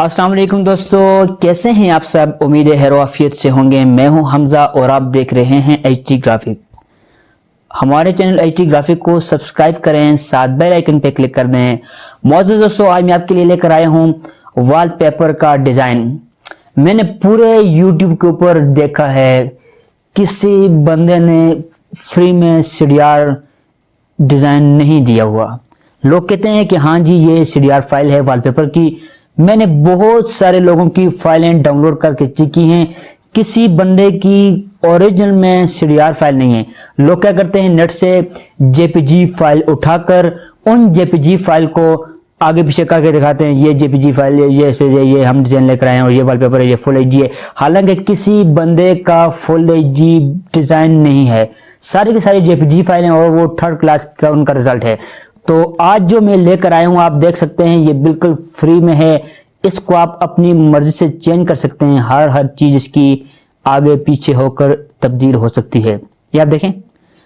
अस्सलाम वालेकुम दोस्तों, कैसे हैं आप सब। उम्मीद है खैर आफियत से होंगे। मैं हूं हमजा और आप देख रहे हैं एचटी ग्राफिक। हमारे चैनल एचटी ग्राफिक को सब्सक्राइब करें, साथ बेल आइकन पे क्लिक कर दें। मौजूद दोस्तों, आज मैं आपके लिए लेकर आया हूं वॉलपेपर का डिजाइन। मैंने पूरे यूट्यूब के ऊपर देखा है, किसी बंदे ने फ्री में सीडीआर डिजाइन नहीं दिया हुआ। लोग कहते हैं कि हाँ जी ये सीडीआर फाइल है वॉलपेपर की। मैंने बहुत सारे लोगों की फाइलें डाउनलोड करके चेक की हैं, किसी बंदे की ओरिजिनल में सीडीआर फाइल नहीं है। लोग क्या करते हैं, नेट से जेपीजी फाइल उठाकर उन जेपीजी फाइल को आगे पीछे करके दिखाते हैं, ये जेपीजी फाइल ये ऐसे ये हम डिजाइन लेकर आए हैं और ये वॉलपेपर है, ये फुल एचडी है। हालांकि किसी बंदे का फुल एचडी डिजाइन नहीं है, सारी की सारी जेपीजी फाइल हैं और वो थर्ड क्लास का उनका रिजल्ट है। तो आज जो मैं लेकर आया हूं आप देख सकते हैं, ये बिल्कुल फ्री में है। इसको आप अपनी मर्जी से चेंज कर सकते हैं। हर चीज इसकी आगे पीछे होकर तब्दील हो सकती है। ये आप देखें,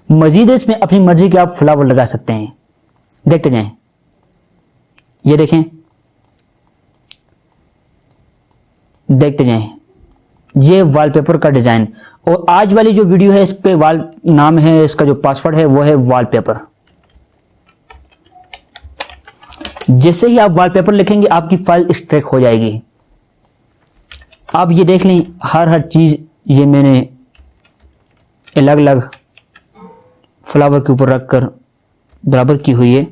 मजीद इसमें अपनी मर्जी के आप फ्लावर लगा सकते हैं। देखते जाएं, ये देखें, देखते जाएं, ये वॉलपेपर का डिजाइन। और आज वाली जो वीडियो है, इसके नाम है, इसका जो पासवर्ड है वो है वॉलपेपर। जैसे ही आप वॉलपेपर लिखेंगे आपकी फाइल एक्सट्रैक्ट हो जाएगी। आप ये देख लें, हर चीज ये मैंने अलग अलग फ्लावर के ऊपर रखकर बराबर की हुई है।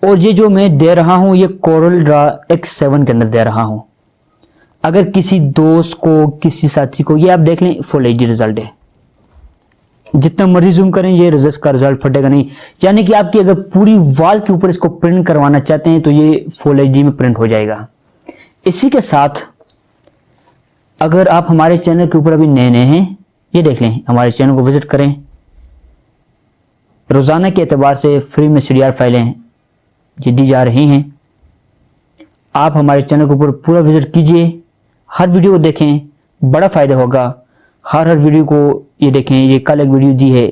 और ये जो मैं दे रहा हूं ये कोरल ड्रा X7 के अंदर दे रहा हूं। अगर किसी दोस्त को, किसी साथी को, ये आप देख लें फुल एचडी रिजल्ट है। जितना मर्जी जूम करें ये रिजल्ट का रिजल्ट फटेगा नहीं। यानी कि आपकी अगर पूरी वॉल के ऊपर इसको प्रिंट करवाना चाहते हैं तो ये फुल एचडी में प्रिंट हो जाएगा। इसी के साथ अगर आप हमारे चैनल के ऊपर अभी नए नए हैं, ये देख लें, हमारे चैनल को विजिट करें। रोजाना के एतबार से फ्री में सीडीआर फाइलें दी जा रही हैं। आप हमारे चैनल के ऊपर पूरा विजिट कीजिए, हर वीडियो को देखें, बड़ा फायदा होगा। हर वीडियो को ये देखें। ये कल एक वीडियो दी है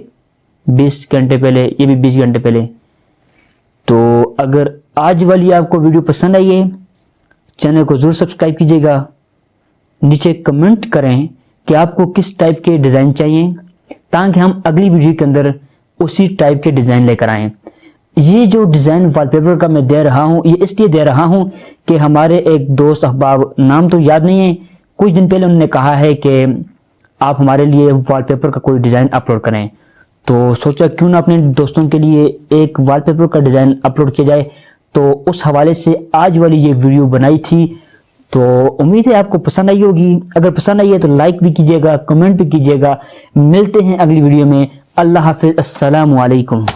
20 घंटे पहले, ये भी 20 घंटे पहले। तो अगर आज वाली आपको वीडियो पसंद आई है, चैनल को जरूर सब्सक्राइब कीजिएगा। नीचे कमेंट करें कि आपको किस टाइप के डिजाइन चाहिए, ताकि हम अगली वीडियो के अंदर उसी टाइप के डिजाइन लेकर आए। ये जो डिजाइन वॉलपेपर का मैं दे रहा हूं, ये इसलिए दे रहा हूं कि हमारे एक दोस्त अहबाब, नाम तो याद नहीं है, कुछ दिन पहले उन्होंने कहा है कि आप हमारे लिए वॉलपेपर का कोई डिजाइन अपलोड करें। तो सोचा क्यों ना अपने दोस्तों के लिए एक वॉलपेपर का डिजाइन अपलोड किया जाए। तो उस हवाले से आज वाली ये वीडियो बनाई थी। तो उम्मीद है आपको पसंद आई होगी। अगर पसंद आई है तो लाइक भी कीजिएगा, कमेंट भी कीजिएगा। मिलते हैं अगली वीडियो में। अल्लाह हाफिज, अस्सलामु अलैकुम।